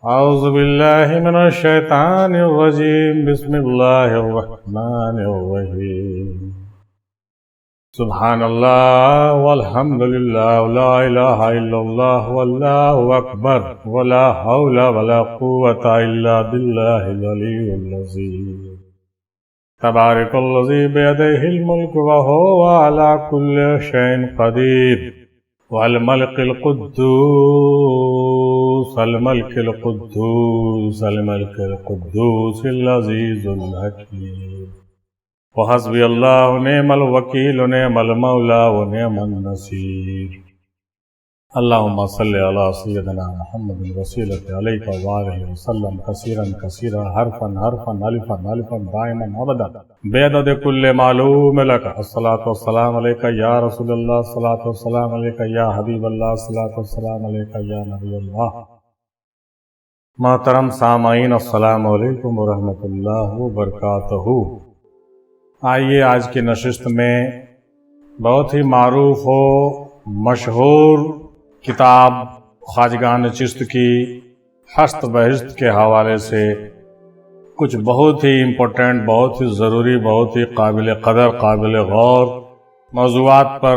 أعوذ بالله من الشيطان الرجيم بسم الله الرحمن الرحيم سبحان الله والحمد لله ولا إله إلا الله والله أكبر ولا حول ولا قوة إلا بالله العلي العظيم تبارك الذي بيده الملك وهو على كل شيء قدير والملك القدوس الملك القدوس الملك القدوس العزيز الحكيم وحسبي الله ونعم الوكيل ونعم المولى ونعم النصير اللهم صل على سيدنا محمد الوسيلة عليك وآله وسلم كثيرا كثيرا حرفا حرفا ألفا ألفا دائما أبدا بعدد كل معلوم لك الصلاة والسلام عليك يا رسول الله الصلاة والسلام عليك يا حبيب الله الصلاة والسلام عليك يا نبي الله محترم سامعین السلام علیکم ورحمۃ اللہ وبرکاتہ۔ آئیے آج کی نشست میں بہت ہی معروف و مشہور کتاب خواجگان چشت کی ہست بہشت کے حوالے سے کچھ بہت ہی امپورٹنٹ، بہت ہی ضروری، بہت ہی قابل قدر، قابل غور موضوعات پر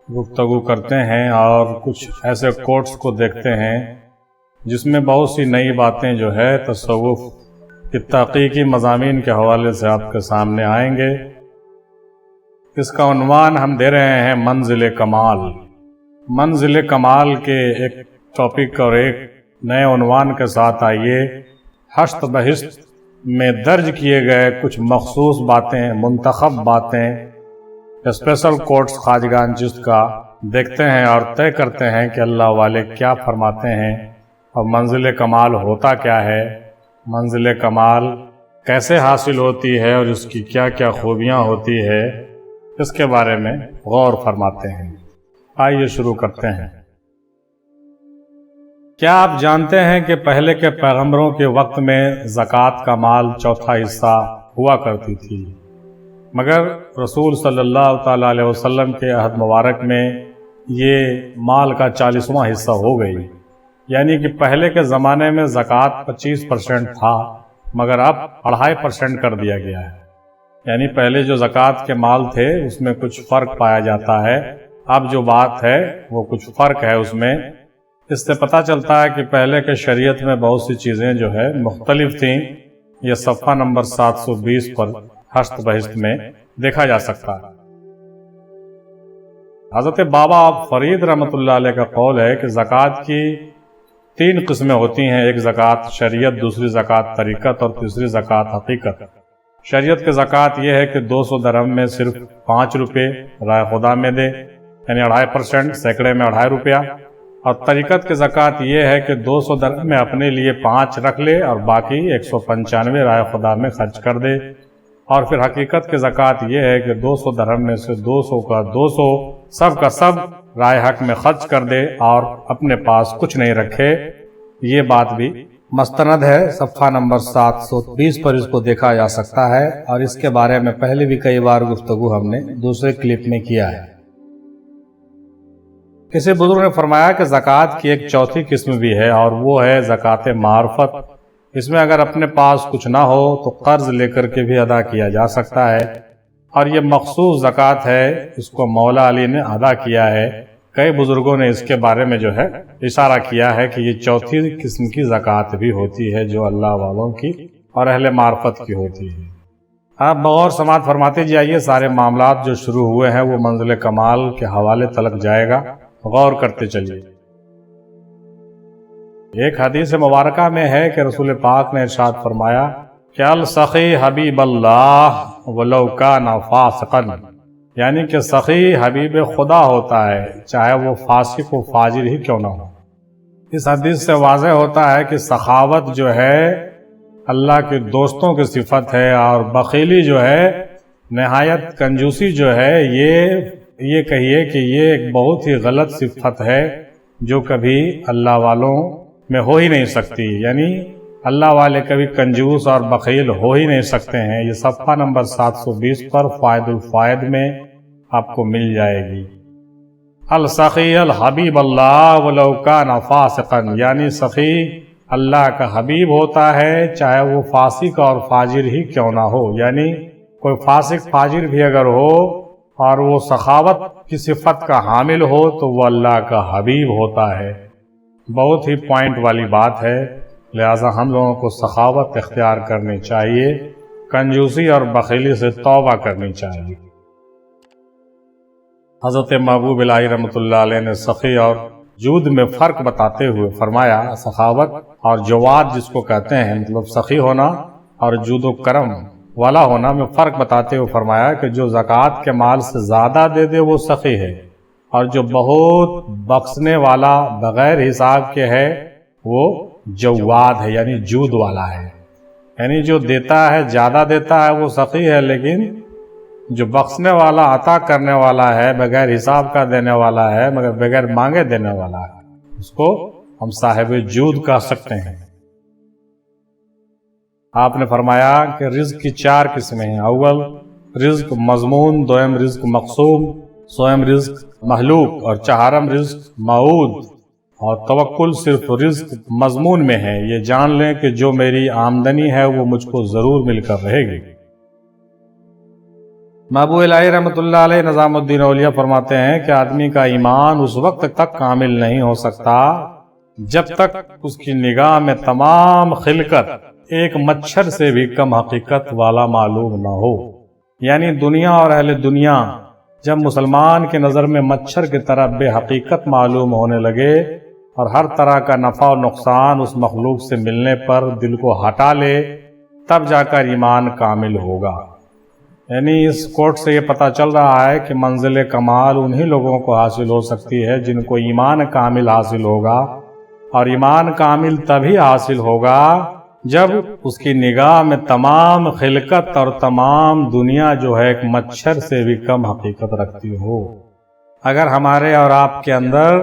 گفتگو کرتے ہیں اور کچھ ایسے کوٹس کو دیکھتے ہیں جس میں بہت سی نئی باتیں جو ہے تصوف کی تحقیقی مضامین کے حوالے سے آپ کے سامنے آئیں گے۔ اس کا عنوان ہم دے رہے ہیں منزل کمال۔ منزل کمال کے ایک ٹاپک اور ایک نئے عنوان کے ساتھ آئیے ہست بہشت میں درج کیے گئے کچھ مخصوص باتیں، منتخب باتیں، اسپیشل کوٹس خواجگان چشت کا دیکھتے ہیں اور طے کرتے ہیں کہ اللہ والے کیا فرماتے ہیں اور منزل کمال ہوتا کیا ہے، منزل کمال کیسے حاصل ہوتی ہے اور اس کی کیا کیا خوبیاں ہوتی ہے، اس کے بارے میں غور فرماتے ہیں۔ آئیے شروع کرتے ہیں۔ کیا آپ جانتے ہیں کہ پہلے کے پیغمبروں کے وقت میں زکوٰۃ کا مال چوتھا حصہ ہوا کرتی تھی، مگر رسول صلی اللہ تعالیٰ علیہ وسلم کے عہد مبارک میں یہ مال کا 40واں حصہ ہو گئی، یعنی کہ پہلے کے زمانے میں زکوٰۃ 25% تھا مگر اب 2.5% کر دیا گیا ہے، یعنی پہلے جو زکوٰۃ کے مال تھے اس میں کچھ فرق پایا جاتا ہے، اب جو بات ہے وہ کچھ فرق ہے اس میں۔ اس سے پتہ چلتا ہے کہ پہلے کے شریعت میں بہت سی چیزیں جو ہے مختلف تھیں۔ یہ صفحہ نمبر 720 پر ہست بہشت میں دیکھا جا سکتا ہے۔ حضرت بابا فرید رحمۃ اللہ علیہ کا قول ہے کہ زکوٰۃ کی 3 قسمیں ہوتی ہیں، ایک زکوٰۃ شریعت، دوسری زکوٰۃ طریقت اور تیسری زکوٰۃ حقیقت۔ شریعت کے زکوٰۃ یہ ہے کہ 200 درہم میں صرف 5 روپے رائے خدا میں دے، یعنی 2.5%، سینکڑے میں 2.5 روپیہ، اور طریقت کے زکوٰۃ یہ ہے کہ 200 درہم میں اپنے لیے 5 رکھ لے اور باقی 195 رائے خدا میں خرچ کر دے، اور پھر حقیقت کے زکوٰۃ یہ ہے کہ 200 درہم میں سے 200 کا 200 سب کا سب رائے حق میں خرچ کر دے اور اپنے پاس کچھ نہیں رکھے۔ یہ بات بھی مستند ہے، صفحہ نمبر 720 پر اس کو دیکھا جا سکتا ہے، اور اس کے بارے میں پہلے بھی کئی بار گفتگو ہم نے دوسرے کلپ میں کیا ہے۔ کسی بزرگ نے فرمایا کہ زکوٰۃ کی ایک چوتھی قسم بھی ہے اور وہ ہے زکوٰۃ معرفت۔ اس میں اگر اپنے پاس کچھ نہ ہو تو قرض لے کر کے بھی ادا کیا جا سکتا ہے، اور یہ مخصوص زکوٰۃ ہے، اس کو مولا علی نے ادا کیا ہے۔ کئی بزرگوں نے اس کے بارے میں جو ہے اشارہ کیا ہے کہ یہ چوتھی قسم کی زکوٰۃ بھی ہوتی ہے جو اللہ والوں کی اور اہل معرفت کی ہوتی ہے۔ آپ بغور سماعت فرماتے جائیے، سارے معاملات جو شروع ہوئے ہیں وہ منزل کمال کے حوالے تلک جائے گا، غور کرتے چلیے۔ ایک حدیث مبارکہ میں ہے کہ رسول پاک نے ارشاد فرمایا کہ السخی حبیب اللہ ولو کان فاسقا، یعنی کہ سخی حبیب خدا ہوتا ہے چاہے وہ فاسق و فاجر ہی کیوں نہ ہو۔ اس حدیث سے واضح ہوتا ہے کہ سخاوت جو ہے اللہ کے دوستوں کی صفت ہے، اور بخیلی جو ہے، نہایت کنجوسی جو ہے، یہ کہیے کہ یہ ایک بہت ہی غلط صفت ہے جو کبھی اللہ والوں میں ہو ہی نہیں سکتی، یعنی اللہ والے کبھی کنجوس اور بخیل ہو ہی نہیں سکتے ہیں۔ یہ صفحہ نمبر 720 پر فائد الفائد میں آپ کو مل جائے گی۔ السخی الحبیب اللہ ولو کان فاسقا، یعنی سخی اللہ کا حبیب ہوتا ہے، چاہے وہ فاسق اور فاجر ہی کیوں نہ ہو. یعنی کوئی فاسق فاجر بھی اگر ہو اور وہ سخاوت کی صفت کا حامل ہو تو وہ اللہ کا حبیب ہوتا ہے. بہت ہی پوائنٹ والی بات ہے. لہٰذا ہم لوگوں کو سخاوت اختیار کرنی چاہیے، کنجوسی اور بخیلی سے توبہ کرنی چاہیے. حضرت محبوب الہی رحمۃ اللہ علیہ نے سخی اور جود میں فرق بتاتے ہوئے فرمایا، سخاوت اور جواد جس کو کہتے ہیں، مطلب سخی ہونا اور جود و کرم والا ہونا میں فرق بتاتے ہوئے فرمایا کہ جو زکوٰۃ کے مال سے زیادہ دے دے وہ سخی ہے، اور جو بہت بخشنے والا بغیر حساب کے ہے وہ جواد ہے، یعنی جود والا ہے. یعنی جو دیتا ہے، زیادہ دیتا ہے وہ سخی ہے، لیکن جو بخشنے والا، عطا کرنے والا ہے، بغیر حساب کا دینے والا ہے، مگر بغیر مانگے دینے والا ہے، اس کو ہم صاحب جود کہہ سکتے ہیں. آپ نے فرمایا کہ رزق کی 4 قسمیں ہیں. اول رزق مضمون، دوم رزق مقسوم، سوم رزق محلوق، اور چہارم رزق موعود. اور توکل صرف رزق مضمون میں ہے. یہ جان لیں کہ جو میری آمدنی ہے وہ مجھ کو ضرور مل کر رہے گی. محبوب الہی رحمۃ اللہ علیہ نظام الدین اولیاء فرماتے ہیں کہ آدمی کا ایمان اس وقت تک کامل نہیں ہو سکتا جب تک اس کی نگاہ میں تمام خلقت ایک مچھر سے بھی کم حقیقت والا معلوم نہ ہو. یعنی دنیا اور اہل دنیا جب مسلمان کی نظر میں مچھر کی طرح بے حقیقت معلوم ہونے لگے اور ہر طرح کا نفع و نقصان اس مخلوق سے ملنے پر دل کو ہٹا لے، تب جا کر ایمان کامل ہوگا. یعنی اس کوٹ سے یہ پتہ چل رہا ہے کہ منزل کمال انہی لوگوں کو حاصل ہو سکتی ہے جن کو ایمان کامل حاصل ہوگا، اور ایمان کامل تبھی حاصل ہوگا جب اس کی نگاہ میں تمام خلقت اور تمام دنیا جو ہے ایک مچھر سے بھی کم حقیقت رکھتی ہو. اگر ہمارے اور آپ کے اندر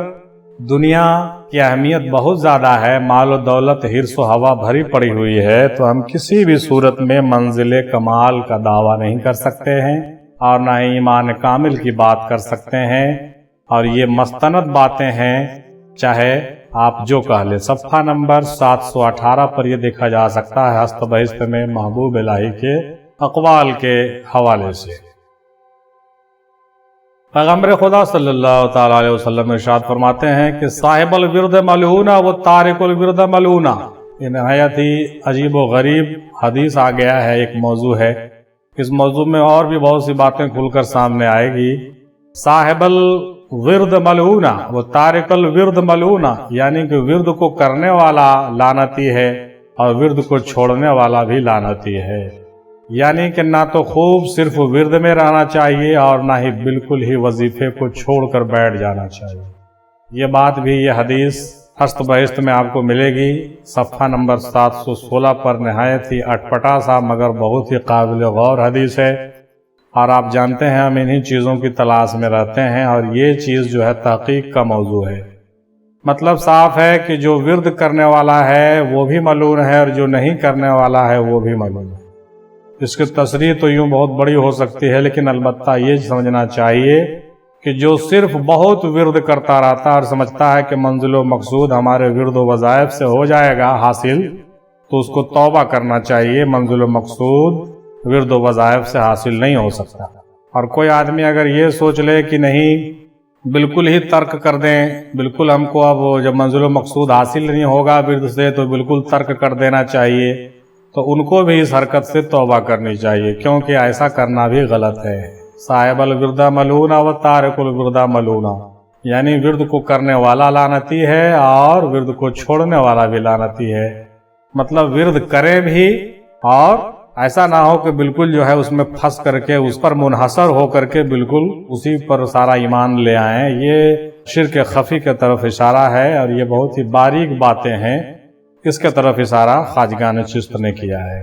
دنیا کی اہمیت بہت زیادہ ہے، مال و دولت، حرص و ہوا بھری پڑی ہوئی ہے، تو ہم کسی بھی صورت میں منزل کمال کا دعویٰ نہیں کر سکتے ہیں اور نہ ہی ایمان کامل کی بات کر سکتے ہیں. اور یہ مستند باتیں ہیں، چاہے آپ جو کہہ لیں. صفحہ نمبر 718 پر یہ دیکھا جا سکتا ہے ہست بہست میں محبوب الہی کے اقوال کے حوالے سے. پیغمبر خدا صلی اللہ تعالیٰ علیہ وسلم ارشاد فرماتے ہیں کہ صاحب الورد ملعون و تارک الورد ملعون. یہ نہایت ہی عجیب و غریب حدیث آ گیا ہے، ایک موضوع ہے. اس موضوع میں اور بھی بہت سی باتیں کھل کر سامنے آئے گی. صاحب الورد ملعون و تارک الورد ملعون، یعنی کہ ورد کو کرنے والا لعنتی ہے اور ورد کو چھوڑنے والا بھی لعنتی ہے. یعنی کہ نہ تو خوب صرف ورد میں رہنا چاہیے اور نہ ہی بالکل ہی وظیفے کو چھوڑ کر بیٹھ جانا چاہیے. یہ بات بھی یہ حدیث ہست بہست میں آپ کو ملے گی. صفحہ نمبر 716 پر نہایت ہی اٹپٹا سا مگر بہت ہی قابل غور حدیث ہے. اور آپ جانتے ہیں ہم انہی چیزوں کی تلاش میں رہتے ہیں، اور یہ چیز جو ہے تحقیق کا موضوع ہے. مطلب صاف ہے کہ جو ورد کرنے والا ہے وہ بھی ملعون ہے اور جو نہیں کرنے والا ہے وہ بھی ملعون ہے. اس کی تصریح تو یوں بہت بڑی ہو سکتی ہے، لیکن البتہ یہ سمجھنا چاہیے کہ جو صرف بہت ورد کرتا رہتا اور سمجھتا ہے کہ منزل و مقصود ہمارے ورد و وظائف سے ہو جائے گا حاصل، تو اس کو توبہ کرنا چاہیے. منزل و مقصود ورد و وظائف سے حاصل نہیں ہو سکتا. اور کوئی آدمی اگر یہ سوچ لے کہ نہیں بالکل ہی ترک کر دیں، بالکل ہم کو اب جب منزل و مقصود حاصل نہیں ہوگا ورد سے تو بالکل ترک کر دینا چاہیے، تو ان کو بھی اس حرکت سے توبہ کرنی چاہیے، کیونکہ ایسا کرنا بھی غلط ہے. صاحب الورد ملعون و تارک الورد ملعون، یعنی ورد کو کرنے والا لعنتی ہے اور ورد کو چھوڑنے والا بھی لعنتی ہے. مطلب ورد کرے بھی اور ایسا نہ ہو کہ بالکل جو ہے اس میں پھنس کر کے اس پر منحصر ہو کر کے بالکل اسی پر سارا ایمان لے آئیں. یہ شرک خفی کی طرف اشارہ ہے اور یہ بہت ہی باریک باتیں ہیں. اس کے طرف اشارہ خواجگان چشت نے کیا ہے.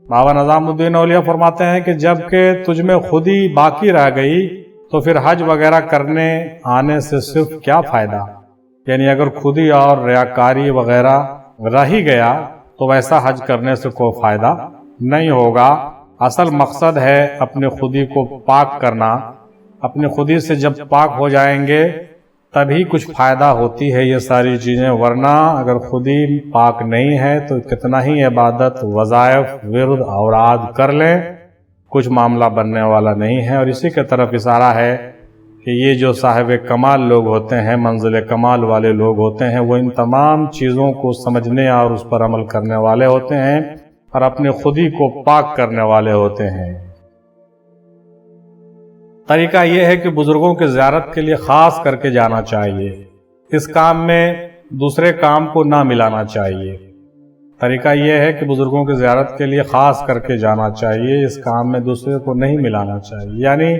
بابا نظام الدین اولیاء فرماتے ہیں کہ جب کہ تجھ میں خود ہی باقی رہ گئی تو پھر حج وغیرہ کرنے آنے سے صرف کیا فائدہ. یعنی اگر خود ہی اور ریاکاری وغیرہ رہ ہی گیا تو ویسا حج کرنے سے کوئی فائدہ نہیں ہوگا. اصل مقصد ہے اپنے خودی کو پاک کرنا. اپنے خودی سے جب پاک ہو جائیں گے تبھی کچھ فائدہ ہوتی ہے یہ ساری چیزیں، ورنہ اگر خود ہی پاک نہیں ہے تو کتنا ہی عبادت، وظائف، ورد، اوراد کر لیں، کچھ معاملہ بننے والا نہیں ہے۔ اور اسی کی طرف اشارہ ہے کہ یہ جو صاحب کمال لوگ ہوتے ہیں، منزل کمال والے لوگ ہوتے ہیں، وہ ان تمام چیزوں کو سمجھنے اور اس پر عمل کرنے والے ہوتے ہیں اور اپنے خود ہی کو پاک کرنے والے ہوتے ہیں۔ طریقہ یہ ہے کہ بزرگوں کی زیارت کے لیے خاص کر کے جانا چاہیے، اس کام میں دوسرے کام کو نہ ملانا چاہیے۔ طریقہ یہ ہے کہ بزرگوں کی زیارت کے لیے خاص کر کے جانا چاہیے، اس کام میں دوسرے کو نہیں ملانا چاہیے۔ یعنی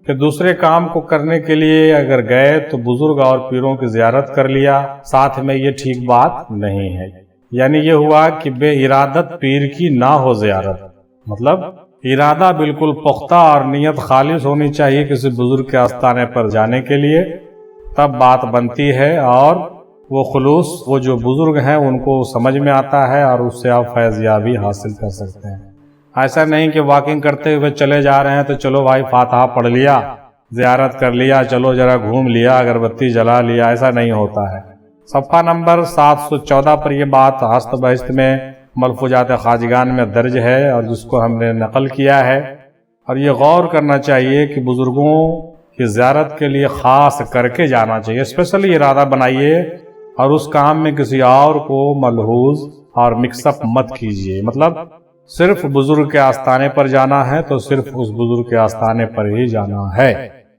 کہ دوسرے کام کو کرنے کے لیے اگر گئے تو بزرگ اور پیروں کی زیارت کر لیا ساتھ میں، یہ ٹھیک بات نہیں ہے۔ یعنی یہ ہوا کہ بے ارادت پیر کی نہ ہو زیارت، مطلب ارادہ بالکل پختہ اور نیت خالص ہونی چاہیے کسی بزرگ کے آستانے پر جانے کے لیے، تب بات بنتی ہے اور وہ خلوص وہ جو بزرگ ہیں ان کو سمجھ میں آتا ہے اور اس سے آپ فیض یابی حاصل کر سکتے ہیں۔ ایسا نہیں کہ واکنگ کرتے ہوئے چلے جا رہے ہیں تو چلو بھائی فاتحہ پڑھ لیا، زیارت کر لیا، چلو ذرا گھوم لیا، اگربتی جلا لیا، ایسا نہیں ہوتا ہے۔ صفحہ نمبر 714 پر یہ بات ہست بہست میں ملفوظات خواجگان میں درج ہے اور جس کو ہم نے نقل کیا ہے، اور یہ غور کرنا چاہیے کہ بزرگوں کی زیارت کے لیے خاص کر کے جانا چاہیے، اسپیشلی ارادہ بنائیے اور اس کام میں کسی اور کو ملحوظ اور مکس اپ مت کیجیے۔ مطلب صرف بزرگ کے آستانے پر جانا ہے تو صرف اس بزرگ کے آستانے پر ہی جانا ہے،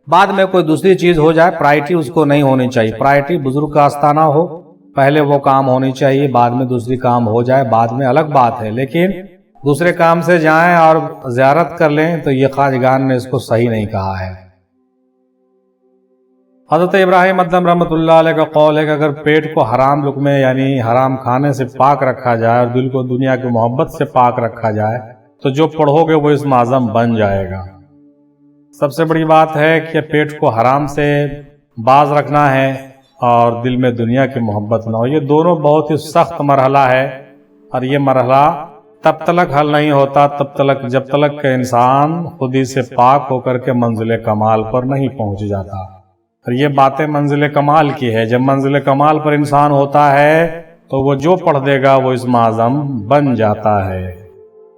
بعد میں کوئی دوسری چیز ہو جائے پرائرٹی اس کو نہیں ہونی چاہیے۔ پرائرٹی بزرگ کا آستانہ ہو، پہلے وہ کام ہونی چاہیے، بعد میں دوسری کام ہو جائے، بعد میں الگ بات ہے، لیکن دوسرے کام سے جائیں اور زیارت کر لیں تو یہ خواجگان نے اس کو صحیح نہیں کہا ہے۔ حضرت ابراہیم ادم رحمۃ اللہ علیہ کا قول ہے کہ اگر پیٹ کو حرام لقمے یعنی حرام کھانے سے پاک رکھا جائے اور دل کو دنیا کی محبت سے پاک رکھا جائے تو جو پڑھو گے وہ اسم اعظم بن جائے گا۔ سب سے بڑی بات ہے کہ پیٹ کو حرام سے باز رکھنا ہے اور دل میں دنیا کی محبت نہ ہو، یہ دونوں بہت ہی سخت مرحلہ ہے، اور یہ مرحلہ تب تک حل نہیں ہوتا جب تک کہ انسان خود ہی سے پاک ہو کر کے منزل کمال پر نہیں پہنچ جاتا۔ اور یہ باتیں منزل کمال کی ہے، جب منزل کمال پر انسان ہوتا ہے تو وہ جو پڑھ دے گا وہ اسم اعظم بن جاتا ہے۔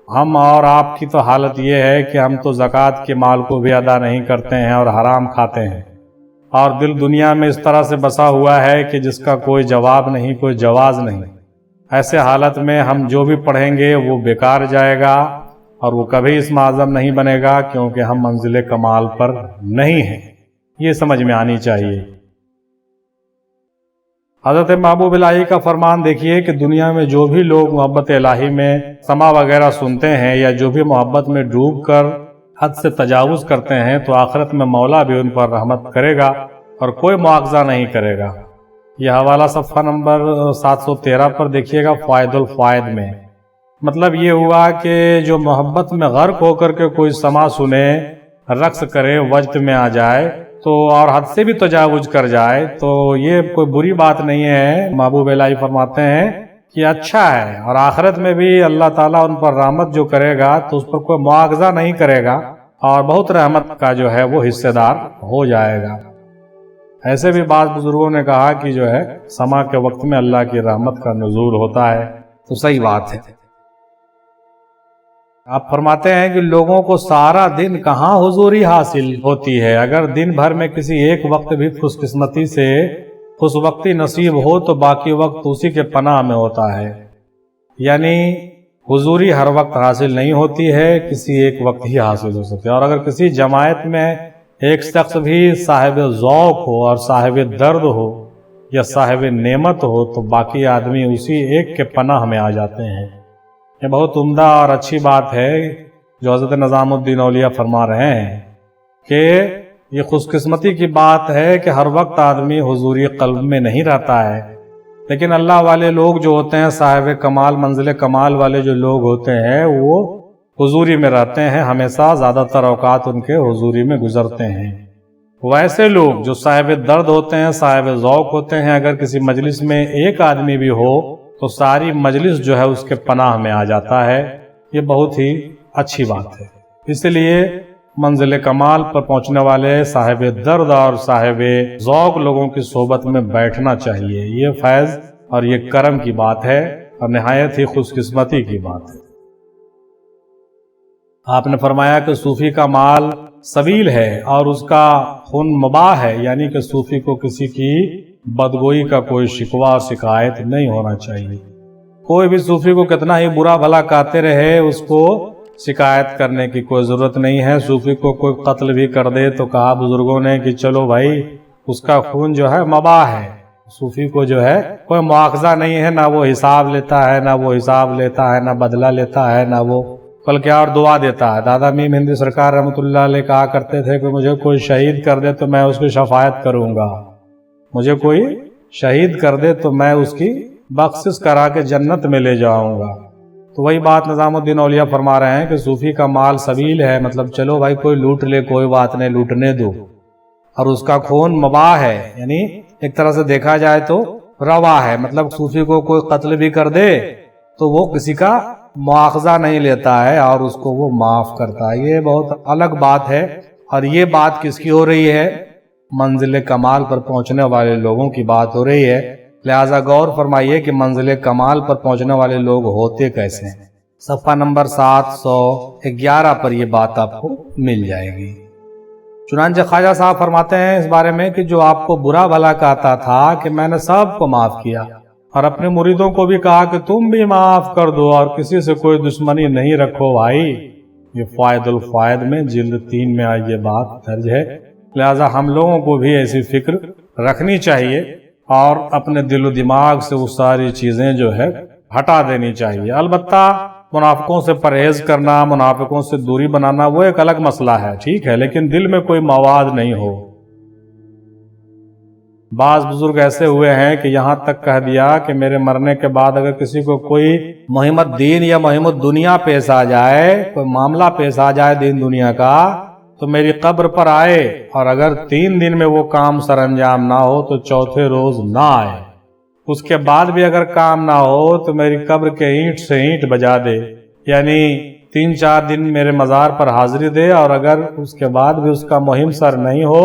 ہم اور آپ کی تو حالت یہ ہے کہ ہم تو زکوٰۃ کے مال کو بھی ادا نہیں کرتے ہیں اور حرام کھاتے ہیں، اور دل دنیا میں اس طرح سے بسا ہوا ہے کہ جس کا کوئی جواب نہیں، کوئی جواز نہیں۔ ایسے حالت میں ہم جو بھی پڑھیں گے وہ بیکار جائے گا اور وہ کبھی اسم اعظم نہیں بنے گا، کیونکہ ہم منزل کمال پر نہیں ہیں، یہ سمجھ میں آنی چاہیے۔ حضرت محبوب الہی کا فرمان دیکھیے کہ دنیا میں جو بھی لوگ محبت الہی میں سما وغیرہ سنتے ہیں یا جو بھی محبت میں ڈوب کر حد سے تجاوز کرتے ہیں تو آخرت میں مولا بھی ان پر رحمت کرے گا اور کوئی مواخذہ نہیں کرے گا۔ یہ حوالہ صفحہ نمبر 713 پر دیکھیے گا فائد الفائد میں۔ مطلب یہ ہوا کہ جو محبت میں غرق ہو کر کے کوئی سما سنے، رقص کرے، وجد میں آ جائے تو اور حد سے بھی تجاوز کر جائے تو یہ کوئی بری بات نہیں ہے۔ محبوب الہی فرماتے ہیں کہ اچھا ہے، اور آخرت میں بھی اللہ تعالیٰ ان پر رحمت جو کرے گا تو اس پر کوئی مواخذہ نہیں کرے گا اور بہت رحمت کا جو ہے وہ حصے دار ہو جائے گا۔ ایسے بھی بعض بزرگوں نے کہا کہ جو ہے سما کے وقت میں اللہ کی رحمت کا نزول ہوتا ہے، تو صحیح بات ہے۔ آپ فرماتے ہیں کہ لوگوں کو سارا دن کہاں حضوری حاصل ہوتی ہے، اگر دن بھر میں کسی ایک وقت بھی خوش قسمتی سے خوش وقتی نصیب ہو تو باقی وقت اسی کے پناہ میں ہوتا ہے۔ یعنی حضوری ہر وقت حاصل نہیں ہوتی ہے، کسی ایک وقت ہی حاصل ہو سکتی ہے، اور اگر کسی جماعت میں ایک شخص بھی صاحب ذوق ہو اور صاحب درد ہو یا صاحب نعمت ہو تو باقی آدمی اسی ایک کے پناہ میں آ جاتے ہیں۔ یہ بہت عمدہ اور اچھی بات ہے جو حضرت نظام الدین اولیاء فرما رہے ہیں کہ یہ خوش قسمتی کی بات ہے کہ ہر وقت آدمی حضوری قلب میں نہیں رہتا ہے، لیکن اللہ والے لوگ جو ہوتے ہیں، صاحب کمال منزل کمال والے جو لوگ ہوتے ہیں، وہ حضوری میں رہتے ہیں، ہمیشہ زیادہ تر اوقات ان کے حضوری میں گزرتے ہیں۔ ویسے لوگ جو صاحب درد ہوتے ہیں، صاحب ذوق ہوتے ہیں، اگر کسی مجلس میں ایک آدمی بھی ہو تو ساری مجلس جو ہے اس کے پناہ میں آ جاتا ہے، یہ بہت ہی اچھی بات ہے۔ اس لیے منزل کمال پر پہنچنے والے صاحب درد اور صاحب ذوق لوگوں کی صحبت میں بیٹھنا چاہیے۔ یہ فیض اور یہ کرم کی بات ہے اور نہایت ہی خوش قسمتی کی بات ہے۔ آپ نے فرمایا کہ صوفی کا مال سبیل ہے اور اس کا خون مباح ہے، یعنی کہ صوفی کو کسی کی بدگوئی کا کوئی شکوہ اور شکایت نہیں ہونا چاہیے۔ کوئی بھی صوفی کو کتنا ہی برا بھلا کہتے رہے، اس کو شکایت کرنے کی کوئی ضرورت نہیں ہے۔ صوفی کو کوئی قتل بھی کر دے تو کہا بزرگوں نے کہ چلو بھائی اس کا خون جو ہے مباح ہے، صوفی کو جو ہے کوئی مواخذہ نہیں ہے، نہ وہ حساب لیتا ہے، نہ وہ حساب لیتا ہے، نہ بدلہ لیتا ہے، نہ وہ بلکہ اور دعا دیتا ہے۔ دادا میم ہندی سرکار رحمۃ اللہ علیہ کہا کرتے تھے کہ مجھے کوئی شہید کر دے تو میں اس کی شفاعت کروں گا، مجھے کوئی شہید کر دے تو میں اس کی بخشش کرا کے جنت میں لے جاؤں گا۔ تو وہی بات نظام الدین اولیاء فرما رہے ہیں کہ صوفی کا مال سبیل ہے، مطلب چلو بھائی کوئی لوٹ لے کوئی بات نہیں، لوٹنے دو، اور اس کا خون مباح ہے، یعنی ایک طرح سے دیکھا جائے تو روا ہے، مطلب صوفی کو کوئی قتل بھی کر دے تو وہ کسی کا مواخذہ نہیں لیتا ہے اور اس کو وہ معاف کرتا ہے۔ یہ بہت الگ بات ہے، اور یہ بات کس کی ہو رہی ہے؟ منزل کمال پر پہنچنے والے لوگوں کی بات ہو رہی ہے۔ لہذا غور فرمائیے کہ منزل کمال پر پہنچنے والے لوگ ہوتے کیسے ہیں۔ صفحہ نمبر 711 پر یہ بات آپ کو مل جائے گی۔ چنانچہ خواجہ صاحب فرماتے ہیں اس بارے میں کہ جو آپ کو برا بھلا کہتا تھا کہ میں نے سب کو معاف کیا، اور اپنے مریدوں کو بھی کہا کہ تم بھی معاف کر دو اور کسی سے کوئی دشمنی نہیں رکھو بھائی۔ یہ فائد الفائد میں جلد 3 میں یہ بات درج ہے۔ لہذا ہم لوگوں کو بھی ایسی فکر رکھنی چاہیے اور اپنے دل و دماغ سے وہ ساری چیزیں جو ہے ہٹا دینی چاہیے۔ البتہ منافقوں سے پرہیز کرنا، منافقوں سے دوری بنانا وہ ایک الگ مسئلہ ہے، ٹھیک ہے، لیکن دل میں کوئی مواد نہیں ہو۔ بعض بزرگ ایسے ہوئے ہیں کہ یہاں تک کہہ دیا کہ میرے مرنے کے بعد اگر کسی کو کوئی مہمت دین یا مہمت دنیا پیش آ جائے، کوئی معاملہ پیش آ جائے دین دنیا کا، تو میری قبر پر آئے، اور اگر 3 دن میں وہ کام سر انجام نہ ہو تو چوتھے روز نہ آئے، اس کے بعد بھی اگر کام نہ ہو تو میری قبر کے اینٹ سے اینٹ بجا دے، یعنی 3-4 دن میرے مزار پر حاضری دے، اور اگر اس کے بعد بھی اس کا مہم سر نہیں ہو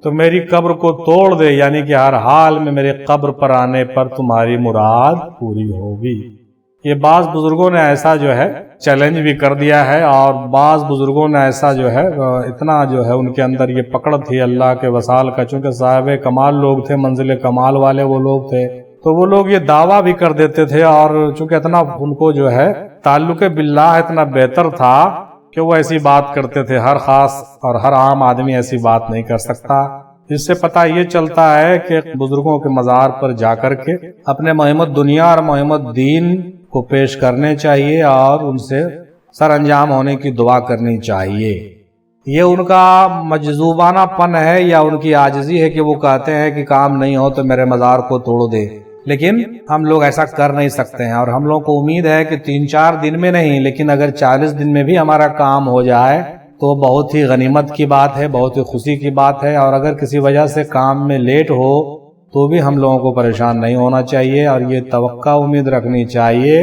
تو میری قبر کو توڑ دے، یعنی کہ ہر حال میں میرے قبر پر آنے پر تمہاری مراد پوری ہوگی۔ یہ بعض بزرگوں نے ایسا جو ہے چیلنج بھی کر دیا ہے، اور بعض بزرگوں نے ایسا جو ہے اتنا جو ہے ان کے اندر یہ پکڑ تھی اللہ کے وصال کا، چونکہ صاحب کمال لوگ تھے، منزل کمال والے وہ لوگ تھے، تو وہ لوگ یہ دعویٰ بھی کر دیتے تھے، اور چونکہ اتنا ان کو جو ہے تعلق باللہ اتنا بہتر تھا کہ وہ ایسی بات کرتے تھے۔ ہر خاص اور ہر عام آدمی ایسی بات نہیں کر سکتا۔ اس سے پتہ یہ چلتا ہے کہ بزرگوں کے مزار پر جا کر کے اپنے مہمت دنیا اور مہمت دین کو پیش کرنے چاہیے اور ان سے سر انجام ہونے کی دعا کرنی چاہیے۔ یہ ان کا مجذوبانہ پن ہے یا ان کی عاجزی ہے کہ وہ کہتے ہیں کہ کام نہیں ہو تو میرے مزار کو توڑ دے، لیکن ہم لوگ ایسا کر نہیں سکتے ہیں، اور ہم لوگوں کو امید ہے کہ 3-4 دن میں نہیں، لیکن اگر 40 دن میں بھی ہمارا کام ہو جائے تو بہت ہی غنیمت کی بات ہے، بہت ہی خوشی کی بات ہے، اور اگر کسی وجہ سے کام میں لیٹ ہو تو بھی ہم لوگوں کو پریشان نہیں ہونا چاہیے، اور یہ توقع امید رکھنی چاہیے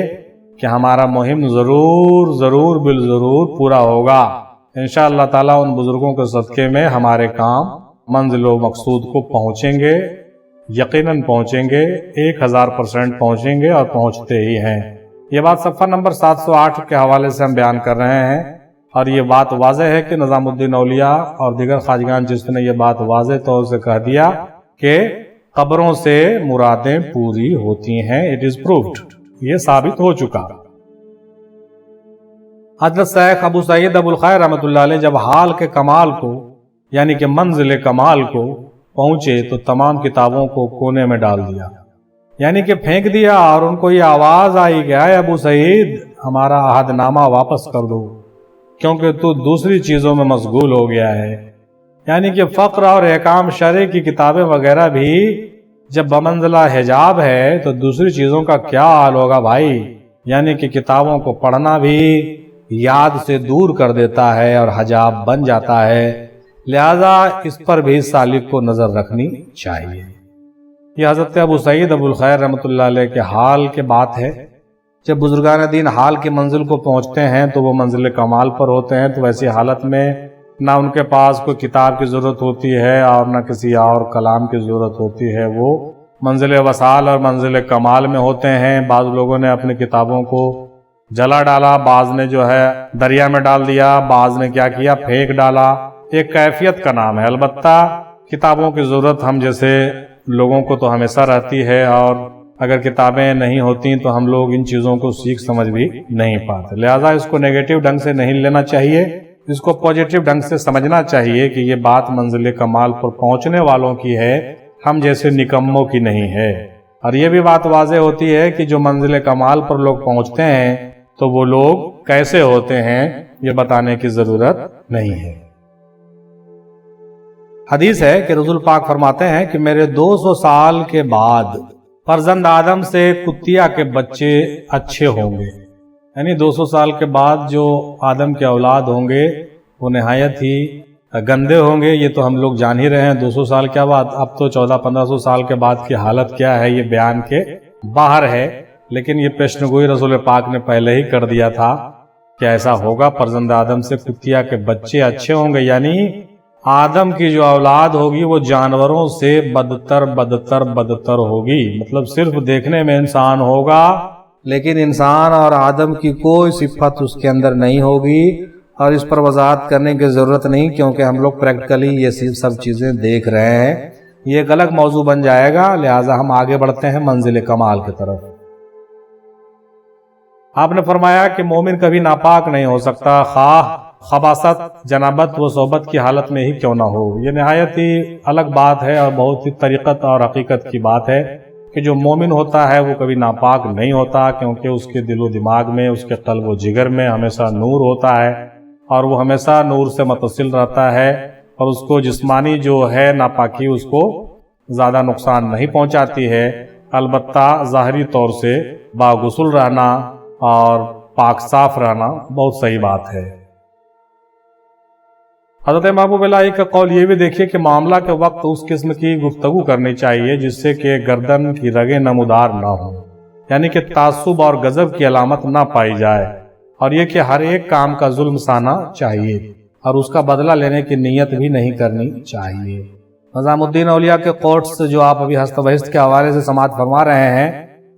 کہ ہمارا مہم ضرور بالضرور پورا ہوگا۔ انشاءاللہ تعالیٰ ان بزرگوں کے صدقے میں ہمارے کام منزل و مقصود کو پہنچیں گے، یقیناً پہنچیں گے، 1000% پہنچیں گے، اور پہنچتے ہی ہیں۔ یہ بات صفحہ نمبر 708 کے حوالے سے ہم بیان کر رہے ہیں، اور یہ بات واضح ہے کہ نظام الدین اولیاء اور دیگر خواجگان جس نے یہ بات واضح طور سے کہہ دیا کہ قبروں سے مرادیں پوری ہوتی ہیں، اٹ از پروفڈ، یہ ثابت ہو چکا۔ حضرت شیخ ابو سعید ابو الخیر رحمۃ اللہ علیہ جب حال کے کمال کو یعنی کہ منزل کمال کو پہنچے تو تمام کتابوں کو کونے میں ڈال دیا، یعنی کہ پھینک دیا، اور ان کو یہ آواز آئی کہ اے ابو سعید ہمارا عہد نامہ واپس کر دو، کیونکہ تو دوسری چیزوں میں مشغول ہو گیا ہے۔ یعنی کہ فقر اور احکام شرع کی کتابیں وغیرہ بھی جب بمنزلہ حجاب ہے تو دوسری چیزوں کا کیا حال ہوگا بھائی۔ یعنی کہ کتابوں کو پڑھنا بھی یاد سے دور کر دیتا ہے اور حجاب بن جاتا ہے، لہذا اس پر بھی سالک کو نظر رکھنی چاہیے۔ یہ حضرت ابو سعید ابو الخیر رحمۃ اللہ علیہ کے حال کے بات ہے۔ جب بزرگان دین حال کی منزل کو پہنچتے ہیں تو وہ منزل کمال پر ہوتے ہیں، تو ایسی حالت میں نہ ان کے پاس کوئی کتاب کی ضرورت ہوتی ہے اور نہ کسی اور کلام کی ضرورت ہوتی ہے، وہ منزل وصال اور منزل کمال میں ہوتے ہیں۔ بعض لوگوں نے اپنی کتابوں کو جلا ڈالا، بعض نے جو ہے دریا میں ڈال دیا، بعض نے کیا کیا، پھینک ڈالا۔ ایک کیفیت کا نام ہے۔ البتہ کتابوں کی ضرورت ہم جیسے لوگوں کو تو ہمیشہ رہتی ہے، اور اگر کتابیں نہیں ہوتی تو ہم لوگ ان چیزوں کو سیکھ سمجھ بھی نہیں پاتے۔ لہٰذا اس کو نیگیٹو ڈھنگ سے نہیں لینا چاہیے، اس کو پازیٹیو ڈھنگ سے سمجھنا چاہیے کہ یہ بات منزل کمال پر پہنچنے والوں کی ہے، ہم جیسے نکموں کی نہیں ہے۔ اور یہ بھی بات واضح ہوتی ہے کہ جو منزل کمال پر لوگ پہنچتے ہیں تو وہ لوگ کیسے ہوتے ہیں یہ بتانے کی ضرورت نہیں ہے۔ حدیث ہے کہ رسول پاک فرماتے ہیں کہ میرے 200 سال کے بعد فرزند آدم سے کتیا کے بچے اچھے ہوں گے، یعنی 200 سال کے بعد جو آدم کے اولاد ہوں گے وہ نہایت ہی گندے ہوں گے۔ یہ تو ہم لوگ جان ہی رہے ہیں 200 سال کے بعد، اب تو 1400-1500 سال کے بعد کی حالت کیا ہے یہ بیان کے باہر ہے، لیکن یہ پیشن گوئی رسول پاک نے پہلے ہی کر دیا تھا کہ ایسا ہوگا، فرزند آدم سے کتیا کے بچے اچھے ہوں گے، یعنی آدم کی جو اولاد ہوگی وہ جانوروں سے بدتر ہوگی۔ مطلب صرف دیکھنے میں انسان ہوگا لیکن انسان اور آدم کی کوئی صفت اس کے اندر نہیں ہوگی، اور اس پر وضاحت کرنے کی ضرورت نہیں کیونکہ ہم لوگ پریکٹیکلی یہ سب چیزیں دیکھ رہے ہیں۔ یہ ایک الگ موضوع بن جائے گا، لہٰذا ہم آگے بڑھتے ہیں منزل کمال کی طرف۔ آپ نے فرمایا کہ مومن کبھی ناپاک نہیں ہو سکتا، خواہ خباثت، جنابت و صحبت کی حالت میں ہی کیوں نہ ہو۔ یہ نہایت ہی الگ بات ہے اور بہت ہی طریقت اور حقیقت کی بات ہے کہ جو مومن ہوتا ہے وہ کبھی ناپاک نہیں ہوتا، کیونکہ اس کے دل و دماغ میں، اس کے قلب و جگر میں ہمیشہ نور ہوتا ہے، اور وہ ہمیشہ نور سے متصل رہتا ہے، اور اس کو جسمانی جو ہے ناپاکی اس کو زیادہ نقصان نہیں پہنچاتی ہے۔ البتہ ظاہری طور سے باغسل رہنا اور پاک صاف رہنا بہت صحیح بات ہے۔ حضرت محبوب اللہ کا قول یہ بھی دیکھیے کہ معاملہ کے وقت اس قسم کی گفتگو کرنی چاہیے جس سے کہ گردن کی رگیں نمودار نہ ہوں، یعنی کہ تعصب اور غضب کی علامت نہ پائی جائے، اور یہ کہ ہر ایک کام کا ظلم سانا چاہیے اور اس کا بدلہ لینے کی نیت بھی نہیں کرنی چاہیے۔ نظام الدین اولیاء کے کوٹس جو آپ ابھی ہست بہست کے حوالے سے سماعت فرما رہے ہیں،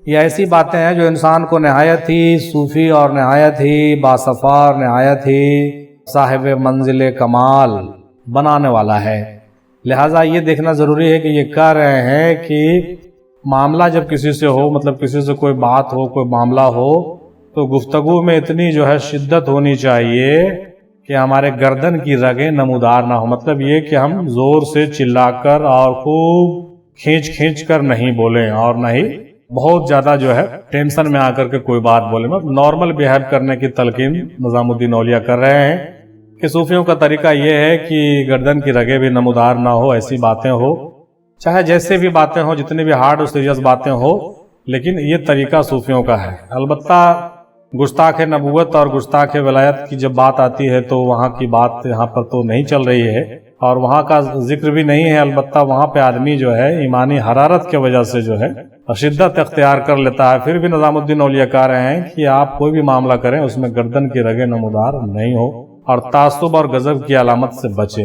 یہ ایسی باتیں ہیں جو انسان کو نہایت ہی صوفی اور نہایت ہی باصفا اور نہایت ہی صاحب منزل کمال بنانے والا ہے۔ لہٰذا یہ دیکھنا ضروری ہے کہ یہ کہہ رہے ہیں کہ معاملہ جب کسی سے ہو، مطلب کسی سے کوئی بات ہو، کوئی معاملہ ہو، تو گفتگو میں اتنی جو ہے شدت ہونی چاہیے کہ ہمارے گردن کی رگیں نمودار نہ ہو۔ مطلب یہ کہ ہم زور سے چلا کر اور خوب کھینچ کر نہیں بولیں، اور نہ ہی بہت زیادہ جو ہے ٹینشن میں آ کر کے کوئی بات بولیں۔ مطلب نارمل بیہیو کرنے کی تلقین نظام الدین اولیاء کر رہے ہیں کہ صوفیوں کا طریقہ یہ ہے کہ گردن کی رگیں بھی نمودار نہ ہو، ایسی باتیں ہو، چاہے جیسے بھی باتیں ہوں، جتنی بھی ہارڈ اور سیریس باتیں ہو، لیکن یہ طریقہ صوفیوں کا ہے۔ البتہ گستاخ نبوت اور گستاخ ولایت کی جب بات آتی ہے تو وہاں کی بات یہاں پر تو نہیں چل رہی ہے، اور وہاں کا ذکر بھی نہیں ہے۔ البتہ وہاں پہ آدمی جو ہے ایمانی حرارت کی وجہ سے جو ہے شدت اختیار کر لیتا ہے۔ پھر بھی نظام الدین اولیاء کہہ رہے ہیں کہ آپ کوئی بھی معاملہ کریں اس میں گردن کی رگیں نمودار نہیں ہو، اور تعصب اور غضب کی علامت سے بچیں،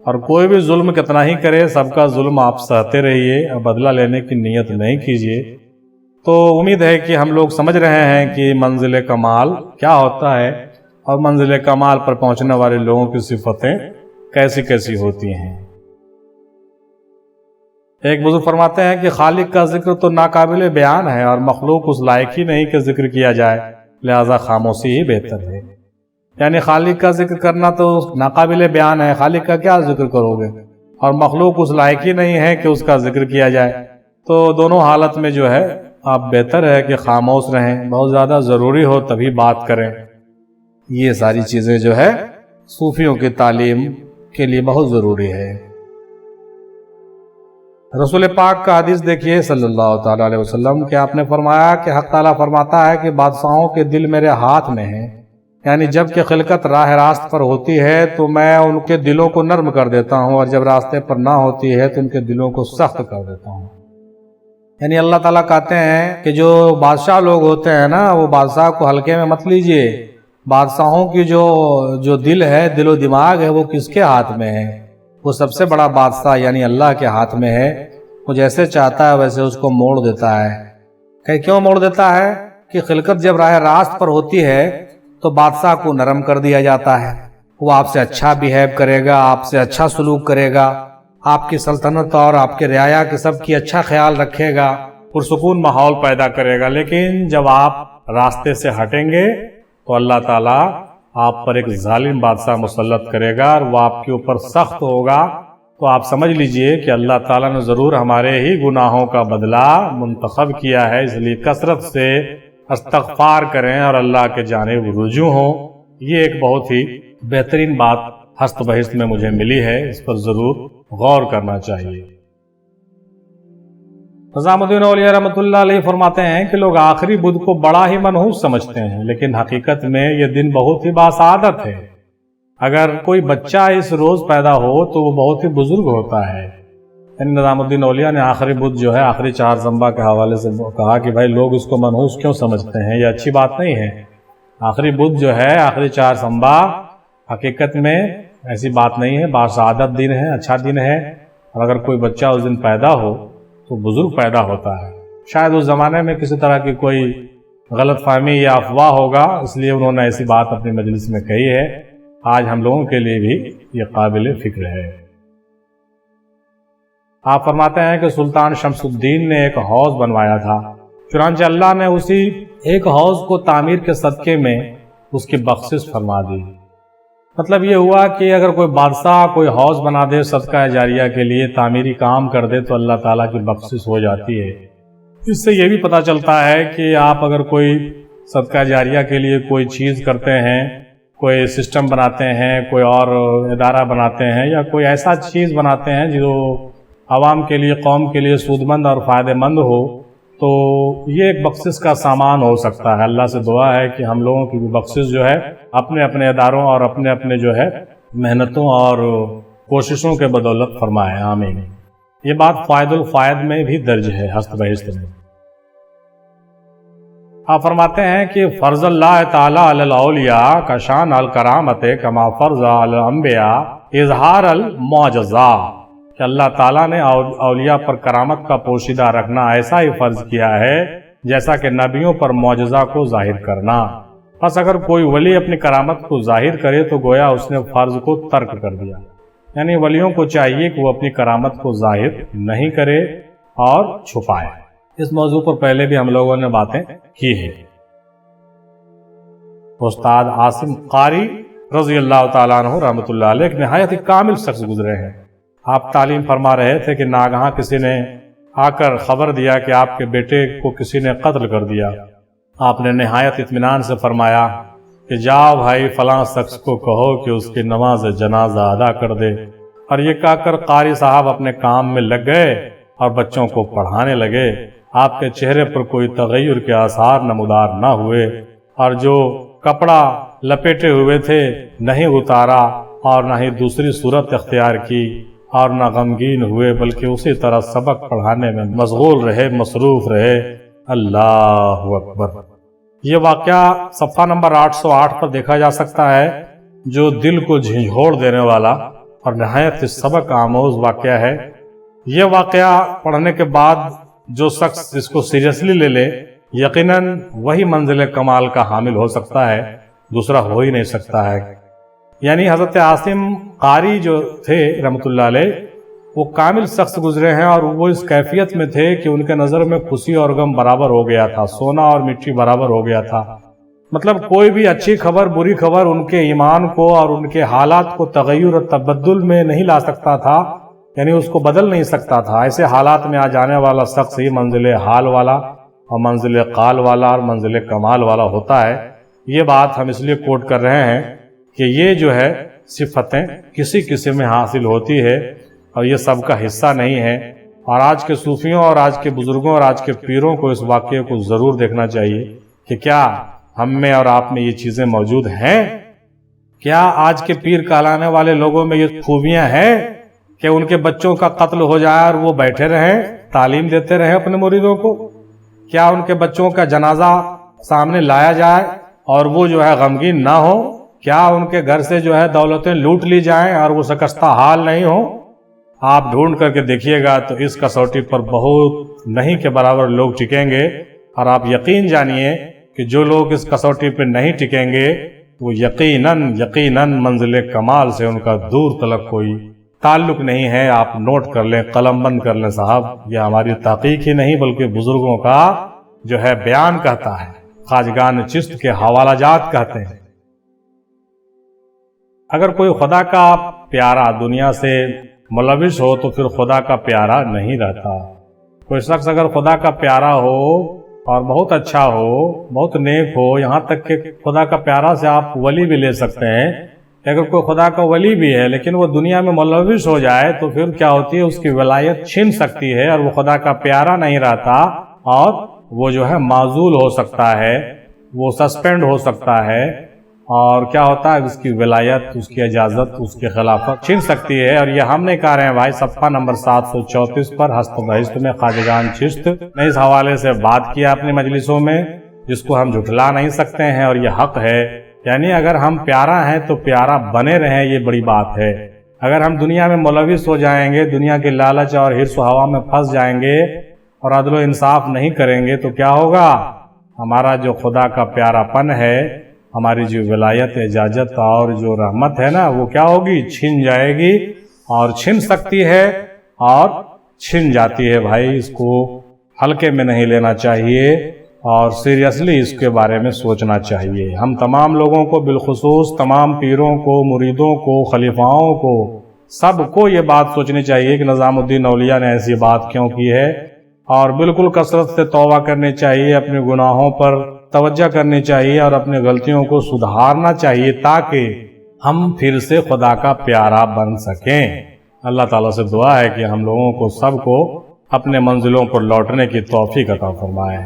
اور کوئی بھی ظلم کتنا ہی کرے سب کا ظلم آپ سہتے رہیے اور بدلہ لینے کی نیت نہیں کیجیے۔ تو امید ہے کہ ہم لوگ سمجھ رہے ہیں کہ منزل کمال کیا ہوتا ہے اور منزل کمال پر پہنچنے والے لوگوں کی صفتیں کیسی کیسی ہوتی ہیں۔ ایک بزرگ فرماتے ہیں کہ خالق کا ذکر تو ناقابل بیان ہے اور مخلوق اس لائق ہی نہیں کہ ذکر کیا جائے، لہذا خاموشی ہی بہتر ہے۔ یعنی خالق کا ذکر کرنا تو ناقابل بیان ہے، خالق کا کیا ذکر کرو گے، اور مخلوق اس لائق ہی نہیں ہے کہ اس کا ذکر کیا جائے۔ تو دونوں حالت میں جو ہے آپ بہتر ہے کہ خاموش رہیں، بہت زیادہ ضروری ہو تبھی بات کریں۔ یہ ساری چیزیں جو ہے صوفیوں کی تعلیم کے لیے بہت ضروری ہے۔ رسول پاک کا حدیث دیکھیے صلی اللہ تعالیٰ علیہ وسلم کہ آپ نے فرمایا کہ حق تعالیٰ فرماتا ہے کہ بادشاہوں کے دل میرے ہاتھ میں ہیں، یعنی جب کہ خلقت راہ راست پر ہوتی ہے تو میں ان کے دلوں کو نرم کر دیتا ہوں، اور جب راستے پر نہ ہوتی ہے تو ان کے دلوں کو سخت کر دیتا ہوں۔ یعنی اللہ تعالیٰ کہتے ہیں کہ جو بادشاہ لوگ ہوتے ہیں نا، وہ بادشاہ کو ہلکے میں مت لیجئے، بادشاہوں کی جو دل ہے، دل و دماغ ہے، وہ کس کے ہاتھ میں ہے؟ وہ سب سے بڑا بادشاہ یعنی اللہ کے ہاتھ میں ہے۔ وہ جیسے چاہتا ہے ویسے اس کو موڑ دیتا ہے۔ کہ کیوں موڑ دیتا ہے؟ کہ خلقت جب راہ راست پر ہوتی ہے تو بادشاہ کو نرم کر دیا جاتا ہے، وہ آپ سے اچھا بیہیو کرے گا، آپ سے اچھا سلوک کرے گا، آپ کی سلطنت اور آپ کے رعایا کے سب کی اچھا خیال رکھے گا، پرسکون ماحول پیدا کرے گا۔ لیکن جب آپ راستے سے ہٹیں گے تو اللہ تعالیٰ آپ پر ایک ظالم بادشاہ مسلط کرے گا اور وہ آپ کے اوپر سخت ہوگا۔ تو آپ سمجھ لیجئے کہ اللہ تعالیٰ نے ضرور ہمارے ہی گناہوں کا بدلہ منتخب کیا ہے، اس لیے کثرت سے استغفار کریں اور اللہ کے جانب رجوع ہوں۔ یہ ایک بہت ہی بہترین بات ہست بہست میں مجھے ملی ہے، اس پر ضرور غور کرنا چاہیے۔ نظام الدین اولیاء رحمۃ اللہ علیہ فرماتے ہیں کہ لوگ آخری بدھ کو بڑا ہی منحوس سمجھتے ہیں، لیکن حقیقت میں یہ دن بہت ہی باسعادت ہے۔ اگر کوئی بچہ اس روز پیدا ہو تو وہ بہت ہی بزرگ ہوتا ہے۔ یعنی نظام الدین اولیاء نے آخری بدھ جو ہے آخری چہار شنبہ کے حوالے سے کہا کہ بھائی لوگ اس کو منحوس کیوں سمجھتے ہیں، یہ اچھی بات نہیں ہے۔ آخری بدھ جو ہے آخری چہار شنبہ حقیقت میں ایسی بات نہیں ہے، باسعادت دن ہے، اچھا دن ہے، اور اگر کوئی بچہ اس دن پیدا ہو تو بزرگ پیدا ہوتا ہے۔ شاید اس زمانے میں کسی طرح کی کوئی غلط فہمی یا افواہ ہوگا، اس لیے انہوں نے ایسی بات اپنی مجلس میں کہی ہے۔ آج ہم لوگوں کے لیے بھی یہ قابل فکر ہے۔ آپ فرماتے ہیں کہ سلطان شمس الدین نے ایک حوض بنوایا تھا، چنانچہ اللہ نے اسی ایک حوض کو تعمیر کے صدقے میں اس کی بخشش فرما دی۔ مطلب یہ ہوا کہ اگر کوئی بادشاہ کوئی حوض بنا دے صدقہ جاریہ کے لیے، تعمیری کام کر دے تو اللہ تعالیٰ کی بخشش ہو جاتی ہے۔ اس سے یہ بھی پتہ چلتا ہے کہ آپ اگر کوئی صدقہ جاریہ کے لیے کوئی چیز کرتے ہیں، کوئی سسٹم بناتے ہیں، کوئی اور ادارہ بناتے ہیں، یا کوئی ایسا چیز بناتے ہیں جو عوام کے لیے، قوم کے لیے سود مند اور فائدہ مند ہو، تو یہ ایک بخشش کا سامان ہو سکتا ہے۔ اللہ سے دعا ہے کہ ہم لوگوں کی بھی بخشش جو ہے اپنے اپنے اداروں اور اپنے اپنے جو ہے محنتوں اور کوششوں کے بدولت فرمائے، آمین۔ یہ بات فائد الفائد میں بھی درج ہے، ہست بہست میں۔ آپ فرماتے ہیں کہ فرض اللہ تعالیٰ علی الاولیاء کا شان الکرامت کما فرض علی الانبیاء اظہار المعجزہ، کہ اللہ تعالیٰ نے اولیاء پر کرامت کا پوشیدہ رکھنا ایسا ہی فرض کیا ہے جیسا کہ نبیوں پر معجزہ کو ظاہر کرنا۔ پس اگر کوئی ولی اپنی کرامت کو ظاہر کرے تو گویا اس نے فرض کو ترک کر دیا۔ یعنی ولیوں کو چاہیے کہ وہ اپنی کرامت کو ظاہر نہیں کرے اور چھپائے۔ اس موضوع پر پہلے بھی ہم لوگوں نے باتیں کی ہیں۔ استاد عاصم قاری رضی اللہ تعالیٰ عنہ رحمۃ اللہ علیہ ایک نہایت ہی کامل شخص گزرے ہیں۔ آپ تعلیم فرما رہے تھے کہ ناگہاں کسی نے آ کر خبر دیا کہ آپ کے بیٹے کو کسی نے قتل کر دیا۔ آپ نے نہایت اطمینان سے فرمایا کہ جاؤ بھائی فلاں شخص کو کہو کہ اس کی نماز جنازہ ادا کر دے۔ اور یہ کہہ کر قاری صاحب اپنے کام میں لگ گئے اور بچوں کو پڑھانے لگے۔ آپ کے چہرے پر کوئی تغیر کے آثار نمودار نہ ہوئے، اور جو کپڑا لپیٹے ہوئے تھے نہیں اتارا اور نہ ہی دوسری صورت اختیار کی، اور نہ غمگین ہوئے، بلکہ اسی طرح سبق پڑھانے میں مشغول رہے، مصروف رہے۔ اللہ اکبر۔ یہ واقعہ صفحہ نمبر 808 پر دیکھا جا سکتا ہے، جو دل کو جھنجھوڑ دینے والا اور نہایت سبق آموز واقعہ ہے۔ یہ واقعہ پڑھنے کے بعد جو شخص اس کو سیریسلی لے لے، یقیناً وہی منزل کمال کا حامل ہو سکتا ہے، دوسرا ہو ہی نہیں سکتا ہے۔ یعنی حضرت عاصم قاری جو تھے رحمۃ اللہ علیہ، وہ کامل شخص گزرے ہیں، اور وہ اس کیفیت میں تھے کہ ان کے نظر میں خوشی اور غم برابر ہو گیا تھا، سونا اور مٹی برابر ہو گیا تھا۔ مطلب کوئی بھی اچھی خبر بری خبر ان کے ایمان کو اور ان کے حالات کو تغیر اور تبدل میں نہیں لا سکتا تھا، یعنی اس کو بدل نہیں سکتا تھا۔ ایسے حالات میں آ جانے والا شخص ہی منزل حال والا اور منزل قال والا اور منزل کمال والا ہوتا ہے۔ یہ بات ہم اس لیے کوٹ کر رہے ہیں کہ یہ جو ہے صفتیں کسی کسی میں حاصل ہوتی ہے اور یہ سب کا حصہ نہیں ہے۔ اور آج کے صوفیوں اور آج کے بزرگوں اور آج کے پیروں کو اس واقعے کو ضرور دیکھنا چاہیے کہ کیا ہم میں اور آپ میں یہ چیزیں موجود ہیں؟ کیا آج کے پیر کہلانے والے لوگوں میں یہ خوبیاں ہیں کہ ان کے بچوں کا قتل ہو جائے اور وہ بیٹھے رہیں، تعلیم دیتے رہیں اپنے مریدوں کو؟ کیا ان کے بچوں کا جنازہ سامنے لایا جائے اور وہ جو ہے غمگین نہ ہو؟ کیا ان کے گھر سے جو ہے دولتیں لوٹ لی جائیں اور وہ شکستہ حال نہیں ہو؟ آپ ڈھونڈ کر کے دیکھیے گا تو اس کسوٹی پر بہت نہیں کے برابر لوگ ٹکیں گے، اور آپ یقین جانیے کہ جو لوگ اس کسوٹی پہ نہیں ٹکیں گے وہ یقیناً منزل کمال سے ان کا دور تلک کوئی تعلق نہیں ہے۔ آپ نوٹ کر لیں، قلم بند کر لیں صاحب، یہ ہماری تحقیق ہی نہیں بلکہ بزرگوں کا جو ہے بیان کہتا ہے، خواجگان چشت کے حوالہ جات کہتے ہیں۔ اگر کوئی خدا کا پیارا دنیا سے ملوث ہو تو پھر خدا کا پیارا نہیں رہتا۔ کوئی شخص اگر خدا کا پیارا ہو اور بہت اچھا ہو، بہت نیک ہو، یہاں تک کہ خدا کا پیارا سے آپ ولی بھی لے سکتے ہیں، اگر کوئی خدا کا ولی بھی ہے لیکن وہ دنیا میں ملوث ہو جائے تو پھر کیا ہوتی ہے؟ اس کی ولایت چھن سکتی ہے اور وہ خدا کا پیارا نہیں رہتا، اور وہ جو ہے معزول ہو سکتا ہے، وہ سسپینڈ ہو سکتا ہے، اور کیا ہوتا ہے؟ اس کی ولایت، اس کی اجازت، اس کی خلافت چھن سکتی ہے۔ اور یہ ہم نے کہا رہے ہیں بھائی، صفحہ نمبر 734 پر ہست بہشت میں خواجگان چشت نے اس حوالے سے بات کیا اپنی مجلسوں میں، جس کو ہم جھٹلا نہیں سکتے ہیں، اور یہ حق ہے۔ یعنی اگر ہم پیارا ہیں تو پیارا بنے رہیں، یہ بڑی بات ہے۔ اگر ہم دنیا میں ملوث ہو جائیں گے، دنیا کے لالچ اور حرص و ہوا میں پھنس جائیں گے اور عدل و انصاف نہیں کریں گے تو کیا ہوگا؟ ہمارا جو خدا کا پیارا پن ہے، ہماری جو ولایت، اجازت اور جو رحمت ہے نا، وہ کیا ہوگی؟ چھن جائے گی، اور چھن سکتی ہے اور چھن جاتی ہے۔ بھائی اس کو ہلکے میں نہیں لینا چاہیے اور سیریسلی اس کے بارے میں سوچنا چاہیے۔ ہم تمام لوگوں کو، بالخصوص تمام پیروں کو، مریدوں کو، خلیفاؤں کو، سب کو یہ بات سوچنی چاہیے کہ نظام الدین اولیاء نے ایسی بات کیوں کی ہے، اور بالکل کثرت سے توبہ کرنی چاہیے، اپنے گناہوں پر توجہ کرنی چاہیے اور اپنی غلطیوں کو سدھارنا چاہیے تاکہ ہم پھر سے خدا کا پیارا بن سکیں۔ اللہ تعالیٰ سے دعا ہے کہ ہم لوگوں کو، سب کو اپنے منزلوں پر لوٹنے کی توفیق عطا فرمائے۔